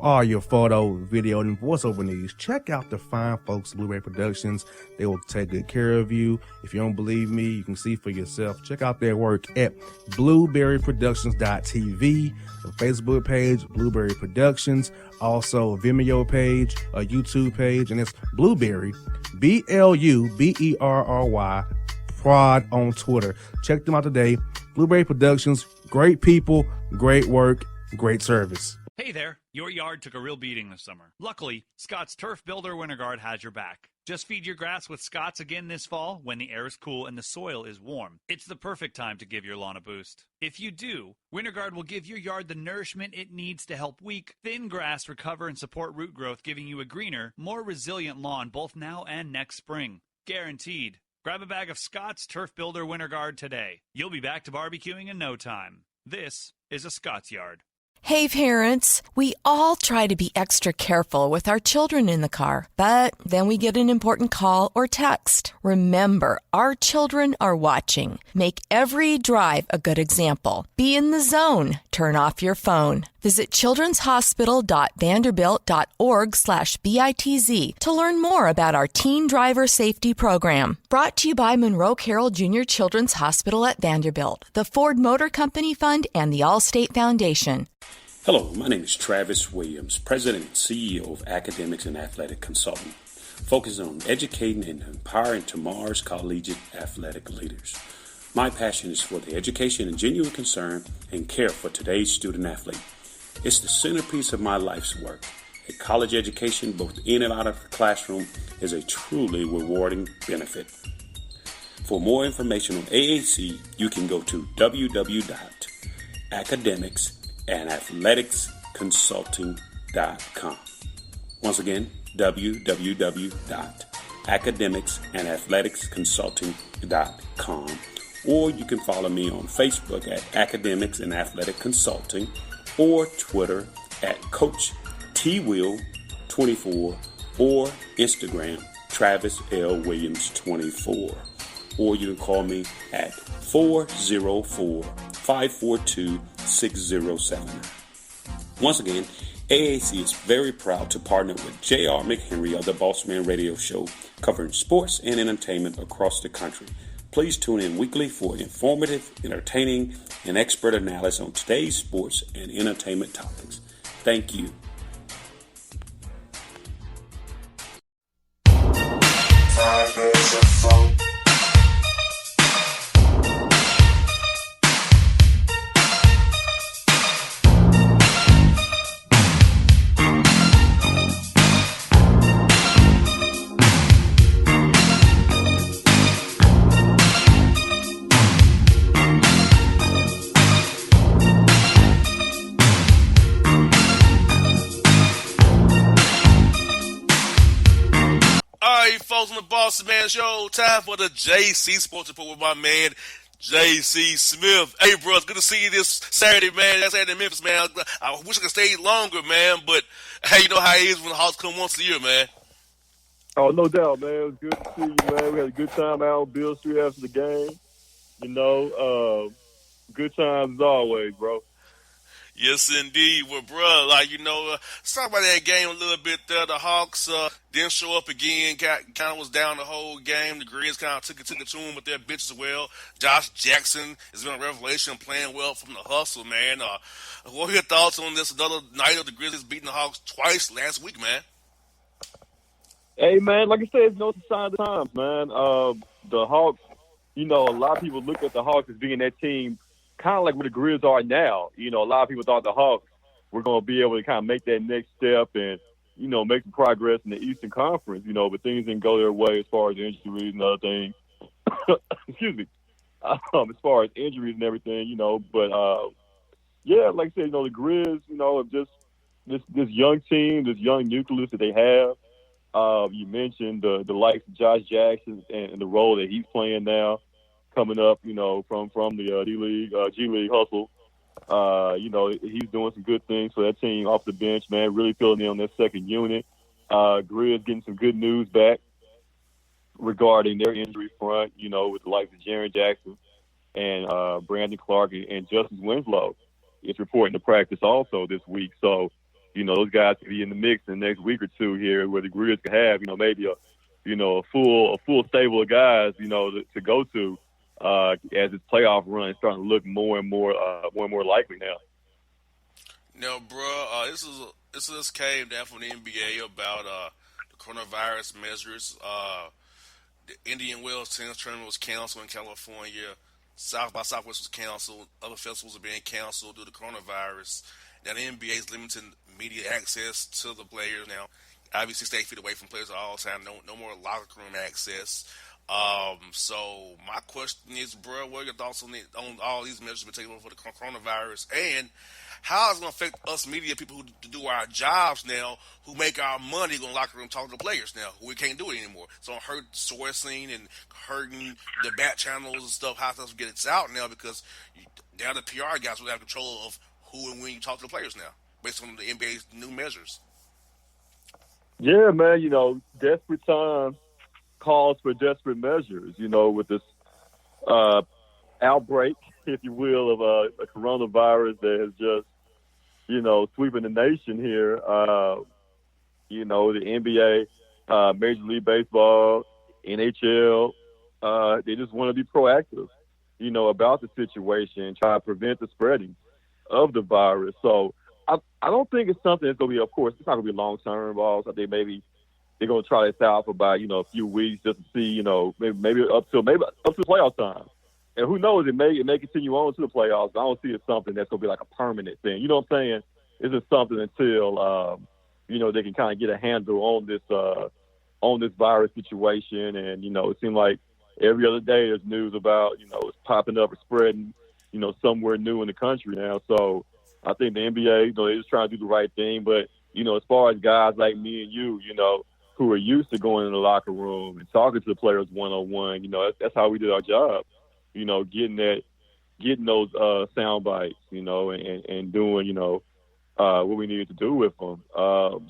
all your photo, video, and voiceover needs, check out the fine folks at Blueberry Productions. They will take good care of you. If you don't believe me, you can see for yourself. Check out their work at blueberryproductions.tv, the Facebook page, Blueberry Productions, also a Vimeo page, a YouTube page, and it's Blueberry, BLUBERRY, Prod on Twitter. Check them out today. Blueberry Productions, great people, great work, great service. Hey there, your yard took a real beating this summer. Luckily, Scott's Turf Builder Winter Guard has your back. Just feed your grass with Scott's again this fall when the air is cool and the soil is warm. It's the perfect time to give your lawn a boost. If you do, Winter Guard will give your yard the nourishment it needs to help weak, thin grass recover and support root growth, giving you a greener, more resilient lawn both now and next spring. Guaranteed. Grab a bag of Scott's Turf Builder Winter Guard today. You'll be back to barbecuing in no time. This is a Scott's Yard. Hey parents, we all try to be extra careful with our children in the car, but then we get an important call or text. Remember, our children are watching. Make every drive a good example. Be in the zone. Turn off your phone. Visit childrenshospital.vanderbilt.org/BITZ to learn more about our teen driver safety program. Brought to you by Monroe Carroll Jr. Children's Hospital at Vanderbilt, the Ford Motor Company Fund, and the Allstate Foundation. Hello, my name is Travis Williams, President and CEO of Academics and Athletic Consulting, focusing on educating and empowering tomorrow's collegiate athletic leaders. My passion is for the education and genuine concern and care for today's student athlete. It's the centerpiece of my life's work. A college education, both in and out of the classroom, is a truly rewarding benefit. For more information on AAC, you can go to www.academicsandathleticsconsulting.com. Once again, www.academicsandathleticsconsulting.com. Or you can follow me on Facebook at Academics and Athletic Consulting, or Twitter at Coach TWill24, or Instagram Travis L. Williams 24. Or you can call me at 404-542-6079. Once again, AAC is very proud to partner with J.R. McHenry of the Bossman Radio Show, covering sports and entertainment across the country. Please tune in weekly for informative, entertaining, and expert analysis on today's sports and entertainment topics. Thank you. Folks on the Bossman Show, time for the JC Sports Report with my man JC Smith. Hey, bro, it's good to see you this Saturday, man. That's Saturday in Memphis, man. I wish I could stay longer, man, but hey, you know how it is when the Hawks come once a year, man. Oh, no doubt, man. It was good to see you, man. We had a good time out on Beale Street after the game. You know, good times as always, bro. Yes, indeed. Well, bro, like, you know, let's talk about that game a little bit there. The Hawks didn't show up again, kind of was down the whole game. The Grizz kind of took it to them with their bench as well. Josh Jackson has been a revelation, playing well from the hustle, man. What are your thoughts on this another night of the Grizzlies beating the Hawks twice last week, man? Hey, man, like I said, it's no sign of the times, man. The Hawks, you know, a lot of people look at the Hawks as being that team kind of like where the Grizz are now. You know, a lot of people thought the Hawks were going to be able to kind of make that next step and, you know, make some progress in the Eastern Conference, you know, but things didn't go their way as far as injuries and other things. Excuse me. As far as injuries and everything, you know, but, yeah, like I said, you know, the Grizz, you know, just this young team, this young nucleus that they have. You mentioned the likes of Josh Jackson and the role that he's playing now, coming up, you know, from the G League hustle. You know, he's doing some good things for that team off the bench, man, really filling in on that second unit. Grizz getting some good news back regarding their injury front, you know, with the likes of Jaren Jackson and Brandon Clark and Justice Winslow. It's reporting to practice also this week. So, those guys could be in the mix in the next week or two here, where the Grizz could have, maybe a full stable of guys, to go to as its playoff run is starting to look more likely now. Now, bro, this came down from the NBA about the coronavirus measures. The Indian Wells Tennis Tournament was canceled in California. South by Southwest was canceled. Other festivals are being canceled due to coronavirus. Now the NBA is limiting media access to the players now. Obviously, stay feet away from players at all times. No more locker room access. So my question is, bro, what are your thoughts on all these measures been taken for the coronavirus, and how is it going to affect us media people who do our jobs now, who make our money going to locker room talking to players now, who we can't do it anymore? So it hurt sourcing and hurting the back channels and stuff. How stuff gets out now because now the PR guys will have control of who and when you talk to the players now, based on the NBA's new measures. Yeah, man. Desperate times calls for desperate measures. With this outbreak, if you will, of a coronavirus that has just, sweeping the nation here. The NBA, Major League Baseball, NHL, they just want to be proactive, about the situation, try to prevent the spreading of the virus. So I don't think it's something that's going to be, of course, it's not going to be long-term balls. I think maybe they're going to try this out for about, a few weeks just to see, maybe up to playoff time. And who knows, it may continue on to the playoffs. I don't see it something that's going to be like a permanent thing. You know what I'm saying? It's just something until, they can kind of get a handle on this virus situation. And, it seems like every other day there's news about, it's popping up or spreading, somewhere new in the country now. So I think the NBA, they're just trying to do the right thing. But, as far as guys like me and you, who are used to going in the locker room and talking to the players one-on-one, that's how we did our job. Getting those sound bites, and doing, what we needed to do with them.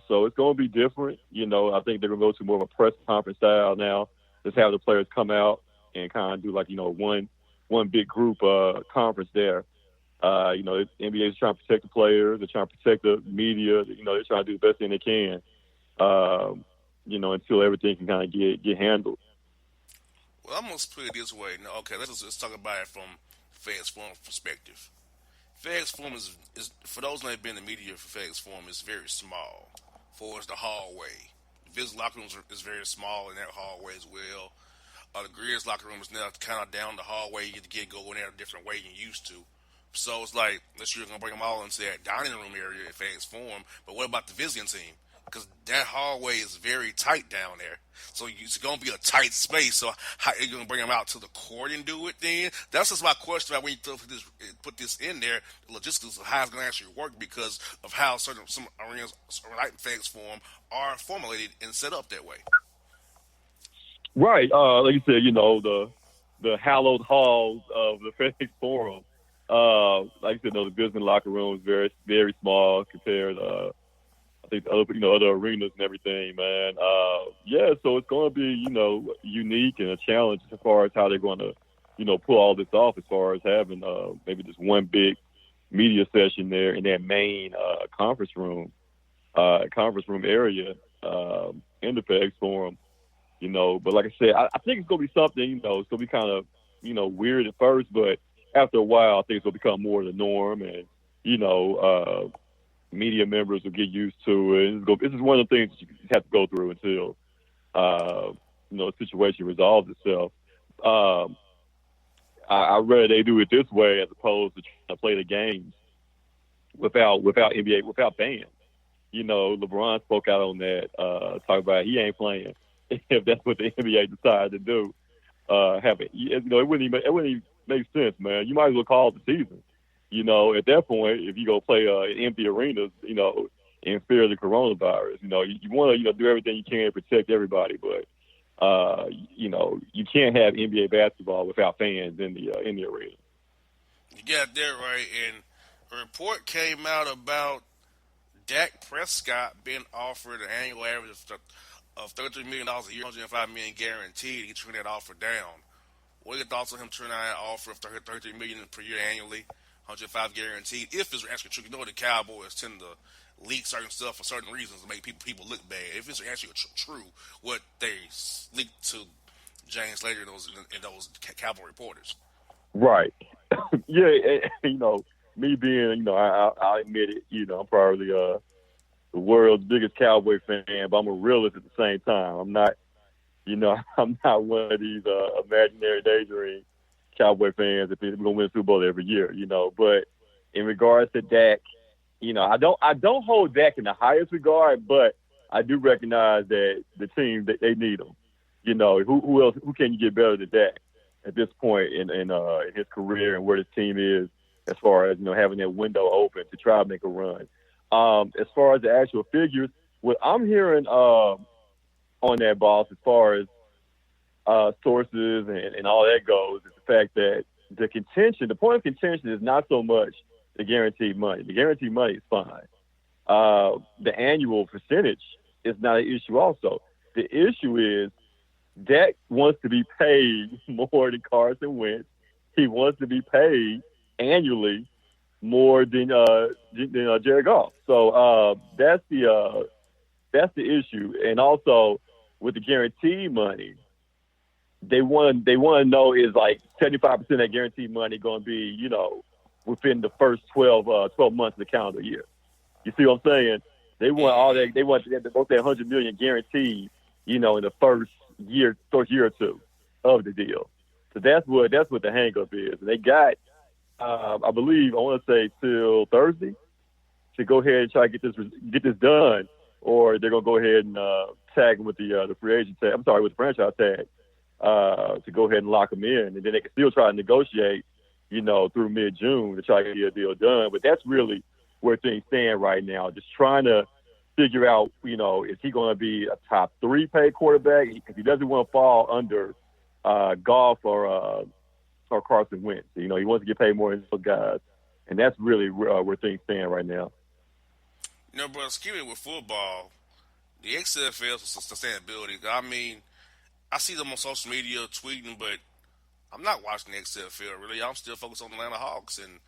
So it's going to be different. I think they're going to go to more of a press conference style now. Just have the players come out and kind of do like, one big group conference there. The NBA is trying to protect the players. They're trying to protect the media. They're trying to do the best thing they can, until everything can kind of get handled. Well, I'm going to put it this way. Now, okay, let's talk about it from FedEx Forum perspective. FedEx Forum is for those that have been in the media for FedEx Forum, is very small. For the hallway. Visit locker rooms is very small in that hallway as well. The Grizz locker room is now kind of down the hallway. You get go in there a different way than you used to. So it's like, unless you're going to bring them all into that dining room area at FedEx Forum, but what about the visiting team? Because that hallway is very tight down there. So it's going to be a tight space. So how are you going to bring them out to the court and do it then? That's just my question about when you put this in there, the logistics of how it's going to actually work because of how some arenas, like FedEx Forum, are formulated and set up that way. Right. Like you said, the hallowed halls of the FedEx Forum. Like you said, the business locker room is very, very small compared I think the other arenas and everything, man. So it's going to be, unique and a challenge as far as how they're going to, pull all this off as far as having maybe just one big media session there in that main conference room area in the FedEx Forum, But like I said, I think it's going to be something, it's going to be kind of, weird at first, but after a while, I think it's going to become more the norm and, media members will get used to it. This is one of the things that you have to go through until, the situation resolves itself. I read they do it this way as opposed to trying to play the games without fans. LeBron spoke out on that, talk about he ain't playing if that's what the NBA decided to do. It wouldn't even make sense, man. You might as well call it the season. At that point, if you go play in empty arenas, in fear of the coronavirus, you want to, do everything you can to protect everybody, but you can't have NBA basketball without fans in the arena. You got that right, and a report came out about Dak Prescott being offered an annual average of $33 million a year, $105 million guaranteed. He turned that offer down. What are your thoughts on him turning down an offer of $33 million per year annually 105 guaranteed. If it's actually true, you know the Cowboys tend to leak certain stuff for certain reasons to make people look bad. If it's actually true, what they leaked to James Slater and those Cowboy reporters. Right. Yeah, me being, I admit it, I'm probably the world's biggest Cowboy fan, but I'm a realist at the same time. I'm not, I'm not one of these imaginary daydream Cowboy fans if we're gonna win the Super Bowl every year, But in regards to Dak, I don't hold Dak in the highest regard, but I do recognize that the team that they need him. Who else? Who can you get better than Dak at this point in his career and where his team is as far as having that window open to try to make a run. As far as the actual figures, what I'm hearing on that, boss, as far as sources and all that goes, is the fact that the point of contention is not so much the guaranteed money. The guaranteed money is fine. The annual percentage is not an issue also. The issue is Dak wants to be paid more than Carson Wentz. He wants to be paid annually more than Jared Goff. So that's the issue. And also with the guaranteed money, they want to know is like 75% of that guaranteed money going to be within the first 12 months of the calendar year. You see what I'm saying? They want all that. They want both that $100 million guaranteed, in the first year or two of the deal. So that's what the hang-up is. And they got, I believe, I want to say till Thursday to go ahead and try to get this done, or they're gonna go ahead and tag them with the free agent tag. I'm sorry, with the franchise tag to go ahead and lock them in, and then they can still try to negotiate, through mid-June to try to get a deal done. But that's really where things stand right now. Just trying to figure out, is he going to be a top 3 paid quarterback? If he doesn't want to fall under Goff or Carson Wentz, he wants to get paid more than those guys, and that's really where things stand right now. Bro, skipping with football, the XFL sustainability. I mean, I see them on social media tweeting, but I'm not watching the XFL really. I'm still focused on the Atlanta Hawks and,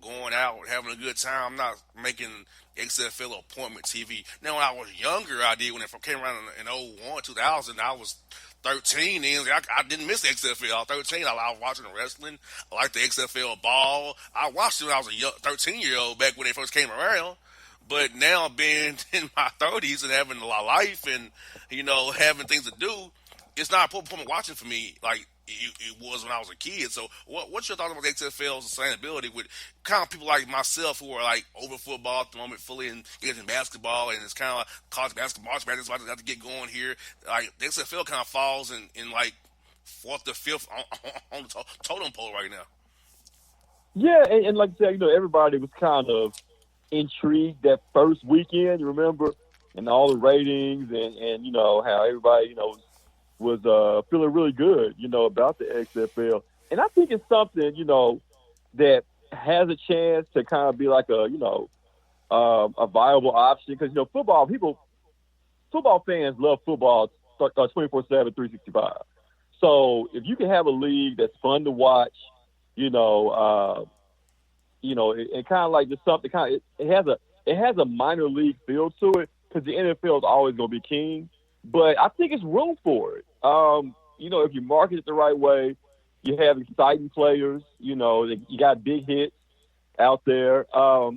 going out, having a good time. I'm not making XFL appointment TV. Now, when I was younger, I did. When it came around in 01, 2000, I was 13, and I didn't miss the XFL. I was 13. I was watching the wrestling. I liked the XFL ball. I watched it when I was a 13-year-old back when they first came around. But now being in my 30s and having a lot of life and, having things to do, it's not a point watching for me like it was when I was a kid. So what's your thoughts about the XFL sustainability with kind of people like myself who are like over football at the moment, fully engaged in basketball, and it's kind of like college basketball, is about to get going here. Like the XFL kind of falls in like 4th or 5th on the totem pole right now. Yeah, and like I said, everybody was kind of intrigued that first weekend, you remember, and all the ratings and how everybody, was feeling really good, about the XFL. And I think it's something, that has a chance to kind of be like a viable option. Because, football fans love football 24/7, 365. So if you can have a league that's fun to watch, it kind of like just something it has a minor league feel to it, because the NFL is always going to be king. But I think it's room for it. If you market it the right way, you have exciting players. You got big hits out there. I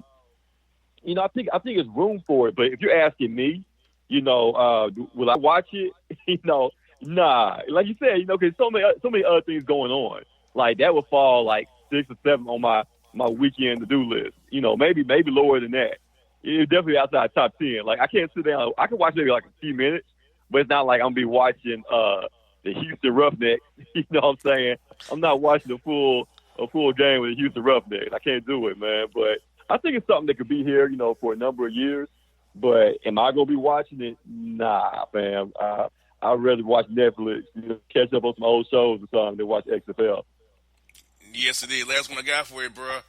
think it's room for it. But if you're asking me, will I watch it? Nah. Like you said, because so many other things going on. Like that would fall like 6 or 7 on my weekend to-do list. Maybe lower than that. It's definitely outside top 10. Like I can't sit down. I can watch maybe like a few minutes. But it's not like I'm going to be watching the Houston Roughnecks. You know what I'm saying? I'm not watching a full game with the Houston Roughnecks. I can't do it, man. But I think it's something that could be here, for a number of years. But am I going to be watching it? Nah, fam. I'd rather watch Netflix, catch up on some old shows or something than watch XFL. Yes, it is. Last one I got for you, bro.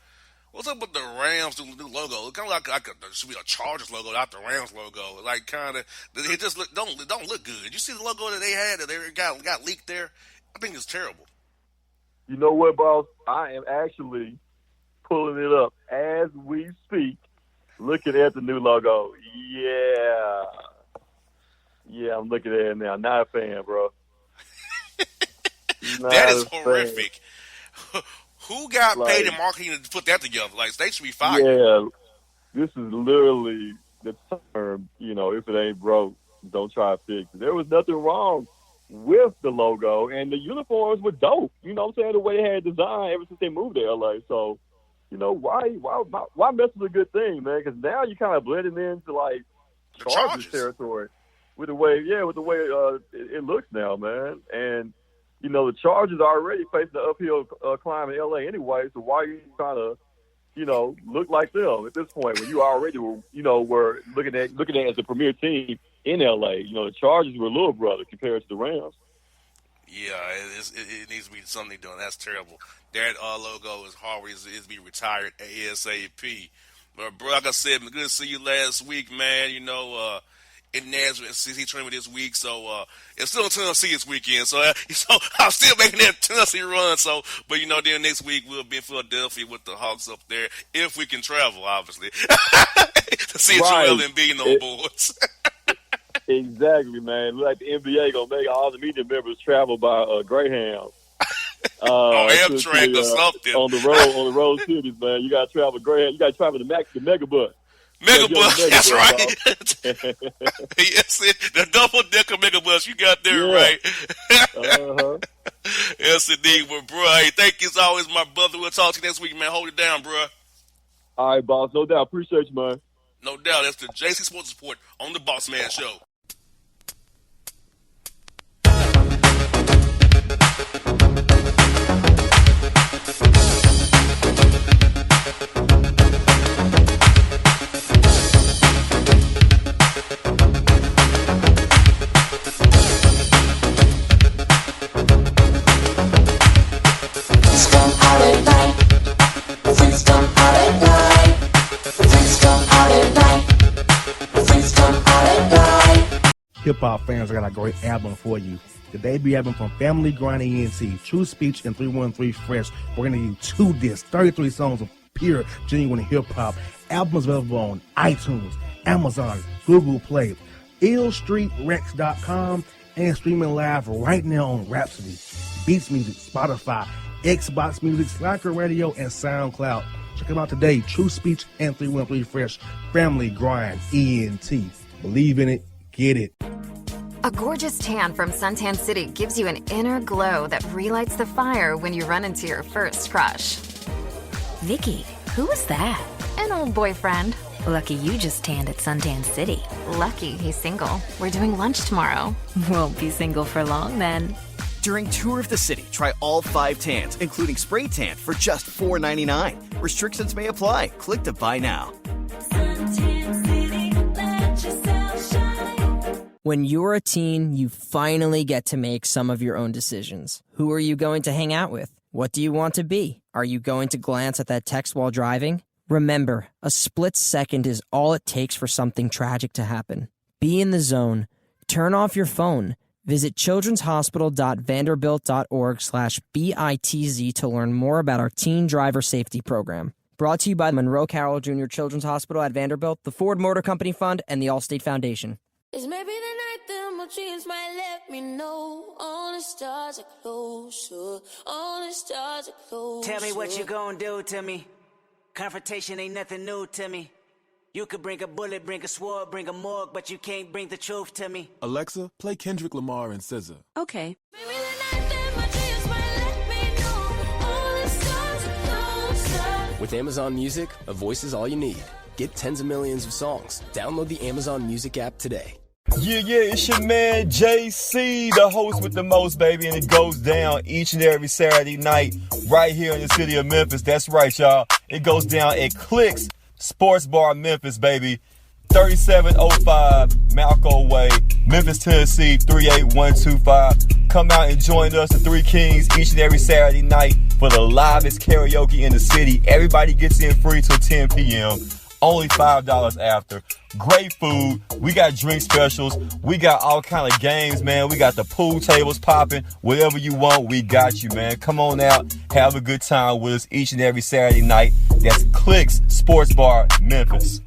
What's up with the Rams new logo? It kind of like it should be a Chargers logo, not the Rams logo. Like kind of, it just don't look good. You see the logo that they had that they got leaked there? I think it's terrible. You know what, boss? I am actually pulling it up as we speak, looking at the new logo. Yeah, I'm looking at it now. Not a fan, bro. That is horrific. Who got paid in marketing to put that together? Like, they should be fired. Yeah, this is literally the term, if it ain't broke, don't try to fix it. There was nothing wrong with the logo, and the uniforms were dope. You know what I'm saying? The way they had designed ever since they moved to LA. So, why mess with a good thing, man? Because now you kind of blending into like Chargers territory with the way it looks now, man. And the Chargers are already facing the uphill climb in LA anyway. So why are you trying to look like them at this point when you already were looking at it as the premier team in LA? The Chargers were a little brother compared to the Rams. Yeah, it needs to be something done. That's terrible. That logo is hard. It's be retired ASAP. But bro, like I said, good to see you last week, man. In Nazareth, he trained with this week, so it's still in Tennessee this weekend. So I'm still making that Tennessee run. So, but then next week we'll be in Philadelphia with the Hawks up there, if we can travel, obviously, to see Joel Embiid on boards. Exactly, man. Like the NBA gonna make all the media members travel by Greyhound. Amtrak or something. On the road cities, man. You gotta travel Greyhound. You gotta travel the Megabus. Megabus, that's right. Yes, the double-decker Megabus, you got there right. Yes, indeed. Well, bro, hey, thank you as always, my brother. We'll talk to you next week, man. Hold it down, bro. All right, boss. No doubt. Appreciate you, man. No doubt. That's the JC Sports Report on the Bossman Show. Hip-hop fans, I got a great album for you. The debut album from Family Grind ENT, True Speech and 313 Fresh. We're going to give you 2 discs, 33 songs of pure, genuine hip-hop. Albums available on iTunes, Amazon, Google Play, illstreetrex.com, and streaming live right now on Rhapsody, Beats Music, Spotify, Xbox Music, Slacker Radio, and SoundCloud. Check them out today. True Speech and 313 Fresh. Family Grind ENT. Believe in it. Get it. A gorgeous tan from Suntan City gives you an inner glow that relights the fire when you run into your first crush. Vicky, who was that? An old boyfriend. Lucky you just tanned at Suntan City. Lucky he's single. We're doing lunch tomorrow. Won't be single for long then. During Tour of the City, try all 5 tans, including spray tan, for just $4.99. Restrictions may apply. Click to buy now. Suntan City, let yourself shine. When you're a teen, you finally get to make some of your own decisions. Who are you going to hang out with? What do you want to be? Are you going to glance at that text while driving? Remember, a split second is all it takes for something tragic to happen. Be in the zone. Turn off your phone. Visit childrenshospital.vanderbilt.org/BITZ to learn more about our teen driver safety program. Brought to you by Monroe Carroll Jr. Children's Hospital at Vanderbilt, the Ford Motor Company Fund, and the Allstate Foundation. It's maybe the night that my dreams might let me know. All the stars are closer. All the stars are closer. Tell me what you gonna do to me. Confrontation ain't nothing new to me. You could bring a bullet, bring a sword, bring a morgue, but you can't bring the truth to me. Alexa, play Kendrick Lamar and SZA. Okay. Maybe the night that my dreams might let me know. All the stars are closer. With Amazon Music, a voice is all you need. Get tens of millions of songs. Download the Amazon Music app today. Yeah, it's your man JC, the host with the most, baby, and it goes down each and every Saturday night right here in the city of Memphis. That's right, y'all. It goes down at Clicks Sports Bar Memphis, baby. 3705 Malco Way, Memphis, Tennessee, 38125. Come out and join us, the Three Kings, each and every Saturday night for the livest karaoke in the city. Everybody gets in free till 10 p.m. only $5 after. Great food. We got drink specials. We got all kind of games, man. We got the pool tables popping. Whatever you want, we got you, man. Come on out. Have a good time with us each and every Saturday night. That's Clicks Sports Bar, Memphis.